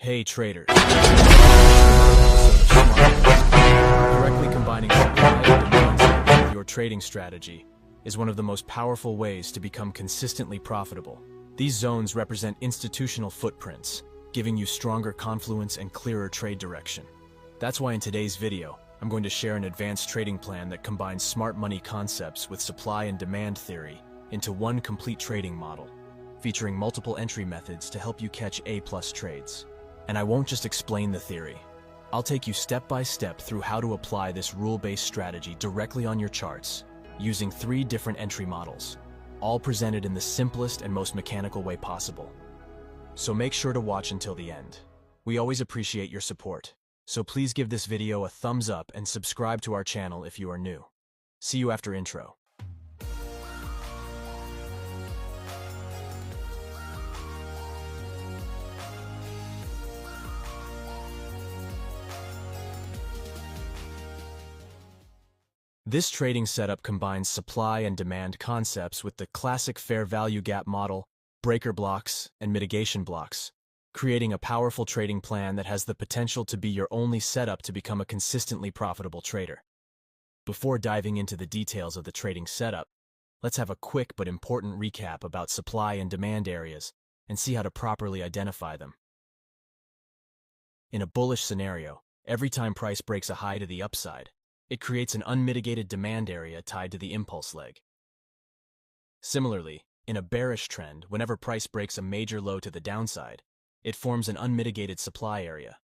Hey traders. Correctly combining supply and demand signals with your trading strategy is one of the most powerful ways to become consistently profitable. These zones represent institutional footprints, giving you stronger confluence and clearer trade direction. That's why in today's video, I'm going to share an advanced trading plan that combines smart money concepts with supply and demand theory into one complete trading model, featuring multiple entry methods to help you catch A-plus trades. And I won't just explain the theory. I'll take you step by step through how to apply this rule-based strategy directly on your charts, using 3 different entry models, all presented in the simplest and most mechanical way possible. So make sure to watch until the end. We always appreciate your support, so please give this video a thumbs up and subscribe to our channel if you are new. See you after intro. This trading setup combines supply and demand concepts with the classic fair value gap model, breaker blocks, and mitigation blocks, creating a powerful trading plan that has the potential to be your only setup to become a consistently profitable trader. Before diving into the details of the trading setup, let's have a quick but important recap about supply and demand areas and see how to properly identify them. In a bullish scenario, every time price breaks a high to the upside, it creates an unmitigated demand area tied to the impulse leg. Similarly, in a bearish trend, whenever price breaks a major low to the downside, it forms an unmitigated supply area.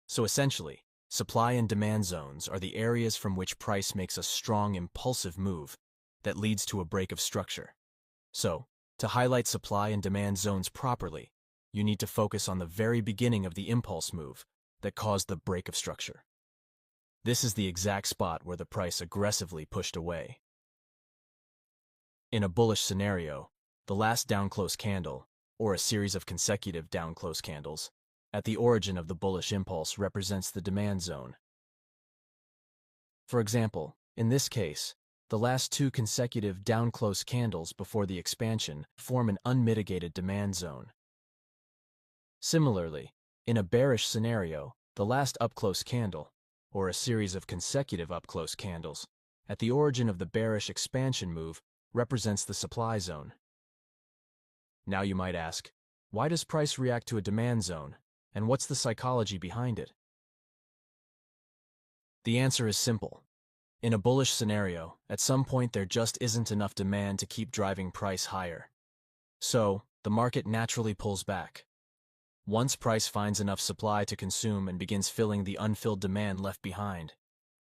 So essentially, supply and demand zones are the areas from which price makes a strong impulsive move that leads to a break of structure. So, to highlight supply and demand zones properly, you need to focus on the very beginning of the impulse move that caused the break of structure. This is the exact spot where the price aggressively pushed away. In a bullish scenario, the last down close candle, or a series of consecutive down close candles, at the origin of the bullish impulse represents the demand zone. For example, in this case, the last 2 consecutive down close candles before the expansion form an unmitigated demand zone. Similarly, in a bearish scenario, the last up close candle, or a series of consecutive up-close candles, at the origin of the bearish expansion move represents the supply zone. Now you might ask, why does price react to a demand zone, and what's the psychology behind it? The answer is simple. In a bullish scenario, at some point there just isn't enough demand to keep driving price higher. So, the market naturally pulls back. Once price finds enough supply to consume and begins filling the unfilled demand left behind,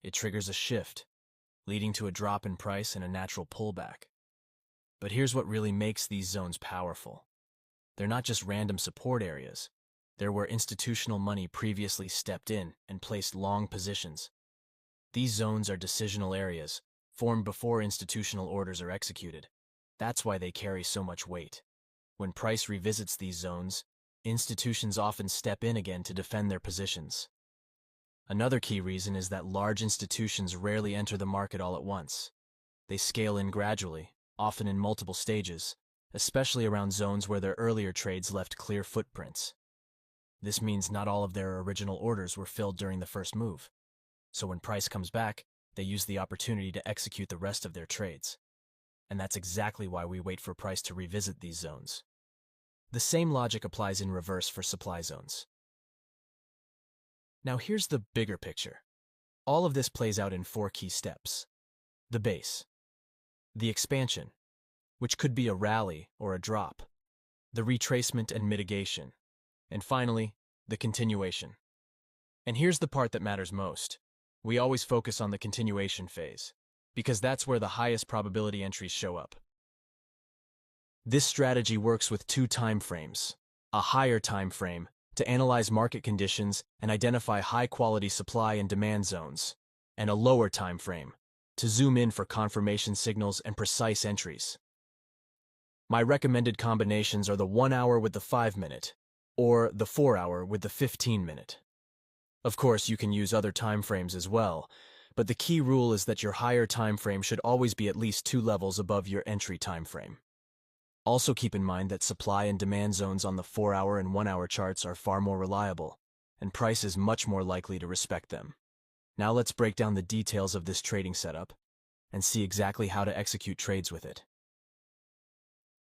it triggers a shift, leading to a drop in price and a natural pullback. But here's what really makes these zones powerful. They're not just random support areas. They're where institutional money previously stepped in and placed long positions. These zones are decisional areas, formed before institutional orders are executed. That's why they carry so much weight. When price revisits these zones, institutions often step in again to defend their positions. Another key reason is that large institutions rarely enter the market all at once. They scale in gradually, often in multiple stages, especially around zones where their earlier trades left clear footprints. This means not all of their original orders were filled during the first move. So when price comes back, they use the opportunity to execute the rest of their trades. And that's exactly why we wait for price to revisit these zones. The same logic applies in reverse for supply zones. Now here's the bigger picture. All of this plays out in 4 key steps. The base, the expansion, which could be a rally or a drop, the retracement and mitigation, and finally, the continuation. And here's the part that matters most. We always focus on the continuation phase, because that's where the highest probability entries show up. This strategy works with 2 time frames, a higher time frame to analyze market conditions and identify high-quality supply and demand zones, and a lower time frame to zoom in for confirmation signals and precise entries. My recommended combinations are the 1 hour with the 5-minute, or the 4 hour with the 15-minute. Of course, you can use other time frames as well, but the key rule is that your higher time frame should always be at least 2 levels above your entry time frame. Also keep in mind that supply and demand zones on the 4-hour and 1-hour charts are far more reliable, and price is much more likely to respect them. Now let's break down the details of this trading setup and see exactly how to execute trades with it.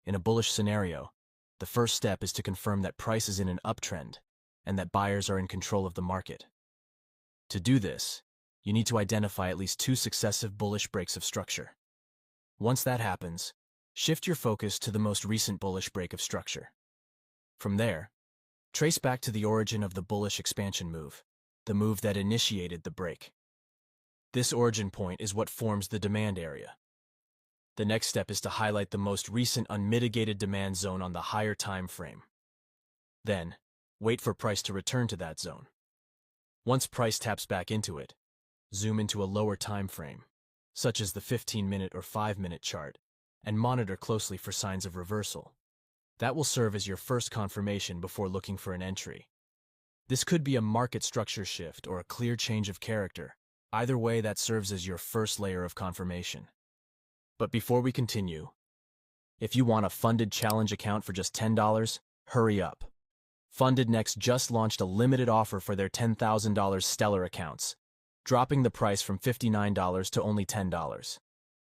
In a bullish scenario, the first step is to confirm that price is in an uptrend and that buyers are in control of the market. To do this, you need to identify at least 2 successive bullish breaks of structure. Once that happens, shift your focus to the most recent bullish break of structure. From there, trace back to the origin of the bullish expansion move, the move that initiated the break. This origin point is what forms the demand area. The next step is to highlight the most recent unmitigated demand zone on the higher time frame. Then, wait for price to return to that zone. Once price taps back into it, zoom into a lower time frame, such as the 15-minute or 5-minute chart, and monitor closely for signs of reversal. That will serve as your first confirmation before looking for an entry. This could be a market structure shift or a clear change of character. Either way, that serves as your first layer of confirmation. But before we continue, if you want a Funded Challenge account for just $10, hurry up. Funded Next just launched a limited offer for their $10,000 Stellar accounts, dropping the price from $59 to only $10.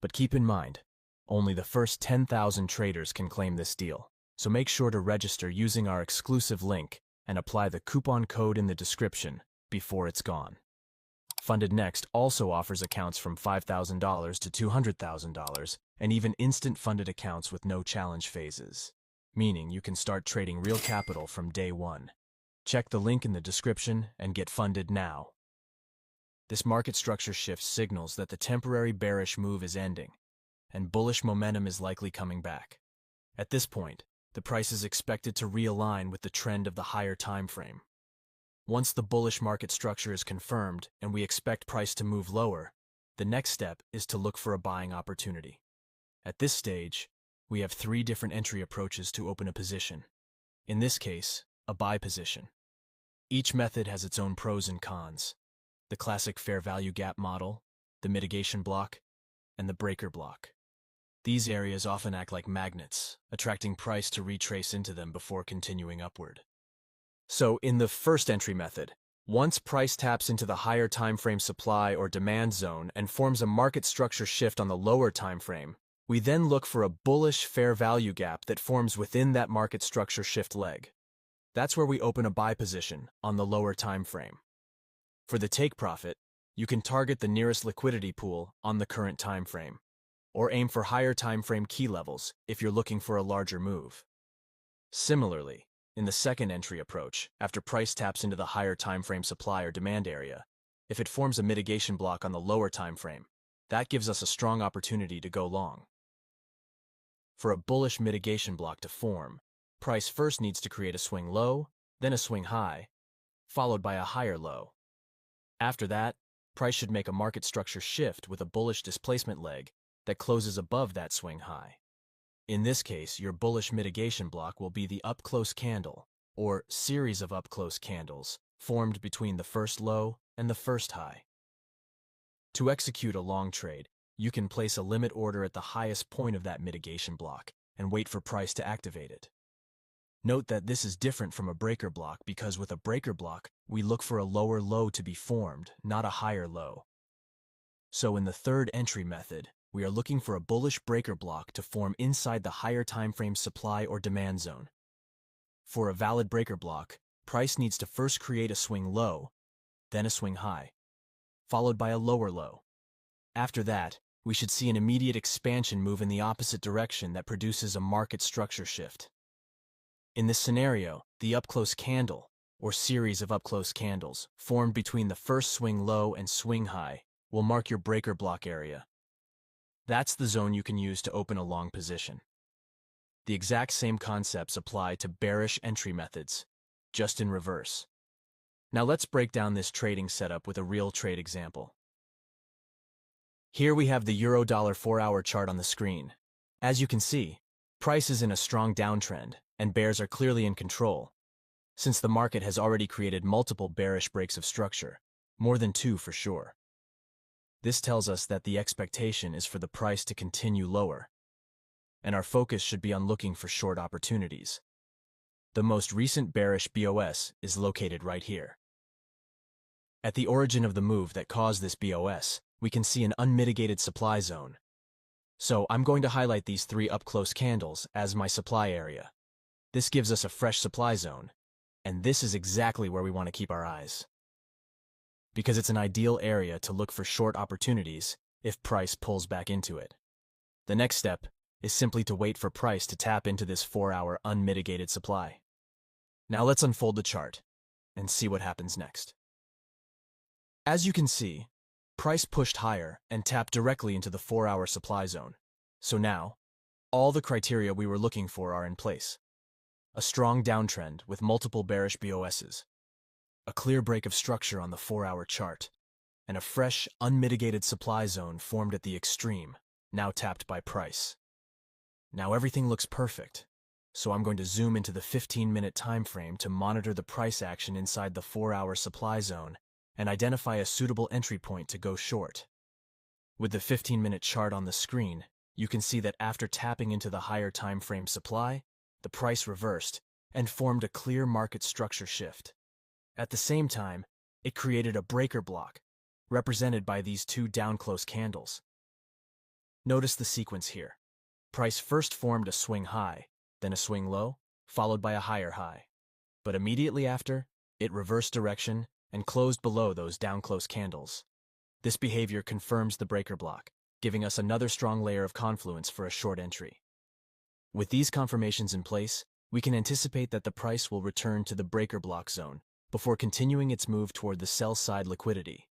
But keep in mind, only the first 10,000 traders can claim this deal, so make sure to register using our exclusive link and apply the coupon code in the description before it's gone. Funded Next also offers accounts from $5,000 to $200,000 and even instant funded accounts with no challenge phases, meaning you can start trading real capital from day one. Check the link in the description and get funded now. This market structure shift signals that the temporary bearish move is ending, and bullish momentum is likely coming back. At this point, the price is expected to realign with the trend of the higher time frame. Once the bullish market structure is confirmed and we expect price to move lower, the next step is to look for a buying opportunity. At this stage, we have 3 different entry approaches to open a position. In this case, a buy position. Each method has its own pros and cons. The classic fair value gap model, the mitigation block, and the breaker block. These areas often act like magnets, attracting price to retrace into them before continuing upward. So, in the first entry method, once price taps into the higher time frame supply or demand zone and forms a market structure shift on the lower time frame, we then look for a bullish fair value gap that forms within that market structure shift leg. That's where we open a buy position on the lower time frame. For the take profit, you can target the nearest liquidity pool on the current time frame, or aim for higher time frame key levels if you're looking for a larger move. Similarly, in the second entry approach, after price taps into the higher time frame supply or demand area, if it forms a mitigation block on the lower time frame, that gives us a strong opportunity to go long. For a bullish mitigation block to form, price first needs to create a swing low, then a swing high, followed by a higher low. After that, price should make a market structure shift with a bullish displacement leg that closes above that swing high. In this case, your bullish mitigation block will be the up-close candle, or series of up-close candles, formed between the first low and the first high. To execute a long trade, you can place a limit order at the highest point of that mitigation block and wait for price to activate it. Note that this is different from a breaker block because with a breaker block, we look for a lower low to be formed, not a higher low. So in the third entry method, we are looking for a bullish breaker block to form inside the higher time frame supply or demand zone. For a valid breaker block, price needs to first create a swing low, then a swing high, followed by a lower low. After that, we should see an immediate expansion move in the opposite direction that produces a market structure shift. In this scenario, the up-close candle, or series of up-close candles, formed between the first swing low and swing high, will mark your breaker block area. That's the zone you can use to open a long position. The exact same concepts apply to bearish entry methods, just in reverse. Now let's break down this trading setup with a real trade example. Here we have the Euro-Dollar 4-hour chart on the screen. As you can see, price is in a strong downtrend, and bears are clearly in control, since the market has already created multiple bearish breaks of structure, more than 2 for sure. This tells us that the expectation is for the price to continue lower, and our focus should be on looking for short opportunities. The most recent bearish BOS is located right here. At the origin of the move that caused this BOS, we can see an unmitigated supply zone. So I'm going to highlight these 3 up-close candles as my supply area. This gives us a fresh supply zone, and this is exactly where we want to keep our eyes, because it's an ideal area to look for short opportunities if price pulls back into it. The next step is simply to wait for price to tap into this 4-hour unmitigated supply. Now let's unfold the chart and see what happens next. As you can see, price pushed higher and tapped directly into the 4-hour supply zone. So now, all the criteria we were looking for are in place. A strong downtrend with multiple bearish BOSs, a clear break of structure on the 4-hour chart, and a fresh, unmitigated supply zone formed at the extreme, now tapped by price. Now everything looks perfect, so I'm going to zoom into the 15-minute time frame to monitor the price action inside the 4-hour supply zone and identify a suitable entry point to go short. With the 15-minute chart on the screen, you can see that after tapping into the higher time frame supply, the price reversed and formed a clear market structure shift. At the same time, it created a breaker block, represented by these 2 down-close candles. Notice the sequence here. Price first formed a swing high, then a swing low, followed by a higher high. But immediately after, it reversed direction and closed below those down-close candles. This behavior confirms the breaker block, giving us another strong layer of confluence for a short entry. With these confirmations in place, we can anticipate that the price will return to the breaker block zone before continuing its move toward the sell-side liquidity.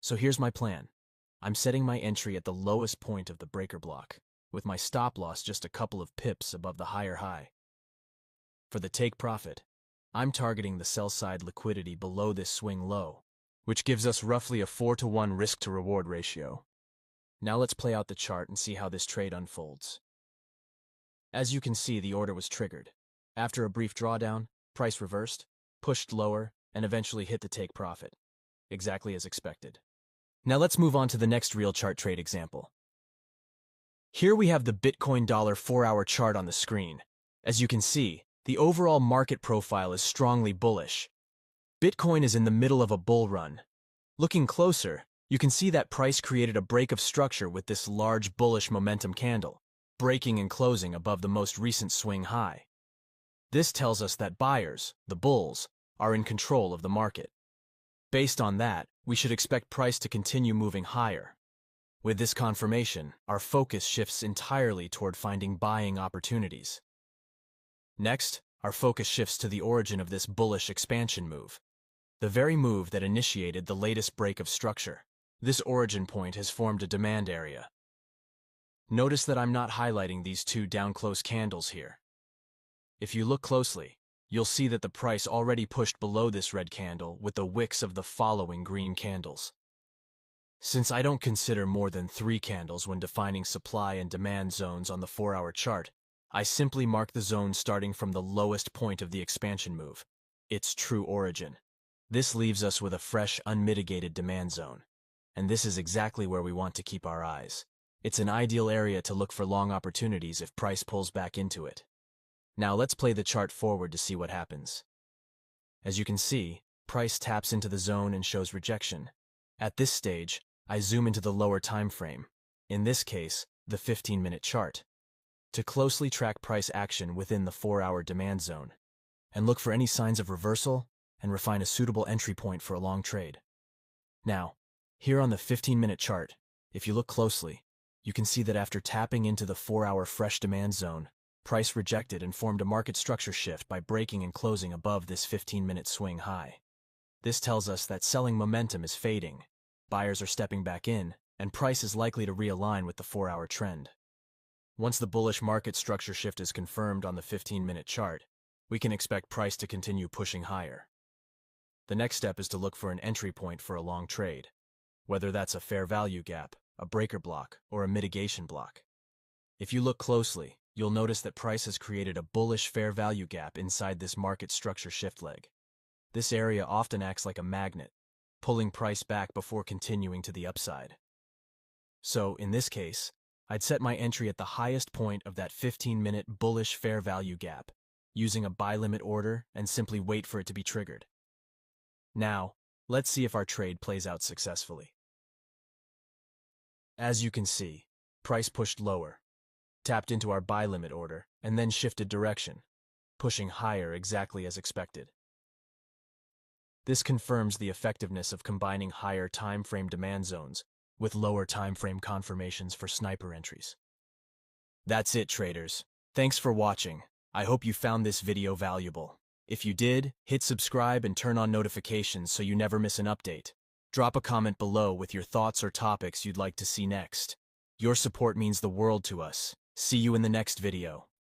So here's my plan. I'm setting my entry at the lowest point of the breaker block, with my stop loss just a couple of pips above the higher high. For the take profit, I'm targeting the sell-side liquidity below this swing low, which gives us roughly a 4-to-1 risk-to-reward ratio. Now let's play out the chart and see how this trade unfolds. As you can see, the order was triggered. After a brief drawdown, price reversed, pushed lower, and eventually hit the take profit, exactly as expected. Now let's move on to the next real chart trade example. Here we have the Bitcoin dollar 4-hour chart on the screen. As you can see, the overall market profile is strongly bullish. Bitcoin is in the middle of a bull run. Looking closer, you can see that price created a break of structure with this large bullish momentum candle, breaking and closing above the most recent swing high. This tells us that buyers, the bulls, are in control of the market. Based on that, we should expect price to continue moving higher. With this confirmation, our focus shifts entirely toward finding buying opportunities. Next, our focus shifts to the origin of this bullish expansion move, the very move that initiated the latest break of structure. This origin point has formed a demand area. Notice that I'm not highlighting these 2 down-close candles here. If you look closely, you'll see that the price already pushed below this red candle with the wicks of the following green candles. Since I don't consider more than 3 candles when defining supply and demand zones on the 4-hour chart, I simply mark the zone starting from the lowest point of the expansion move, its true origin. This leaves us with a fresh, unmitigated demand zone. And this is exactly where we want to keep our eyes. It's an ideal area to look for long opportunities if price pulls back into it. Now let's play the chart forward to see what happens. As you can see, price taps into the zone and shows rejection. At this stage, I zoom into the lower time frame, in this case, the 15-minute chart, to closely track price action within the 4-hour demand zone, and look for any signs of reversal and refine a suitable entry point for a long trade. Now, here on the 15-minute chart, if you look closely, you can see that after tapping into the 4-hour fresh demand zone, price rejected and formed a market structure shift by breaking and closing above this 15-minute swing high. This tells us that selling momentum is fading, buyers are stepping back in, and price is likely to realign with the 4-hour trend. Once the bullish market structure shift is confirmed on the 15-minute chart, we can expect price to continue pushing higher. The next step is to look for an entry point for a long trade, whether that's a fair value gap, a breaker block, or a mitigation block. If you look closely, you'll notice that price has created a bullish fair value gap inside this market structure shift leg. This area often acts like a magnet, pulling price back before continuing to the upside. So, in this case, I'd set my entry at the highest point of that 15-minute bullish fair value gap, using a buy limit order and simply wait for it to be triggered. Now, Let's see if our trade plays out successfully. As you can see, price pushed lower, tapped into our buy limit order, and then shifted direction, pushing higher exactly as expected. This confirms the effectiveness of combining higher time frame demand zones with lower time frame confirmations for sniper entries. That's it, traders. Thanks for watching. I hope you found this video valuable. If you did, hit subscribe and turn on notifications so you never miss an update. Drop a comment below with your thoughts or topics you'd like to see next. Your support means the world to us. See you in the next video.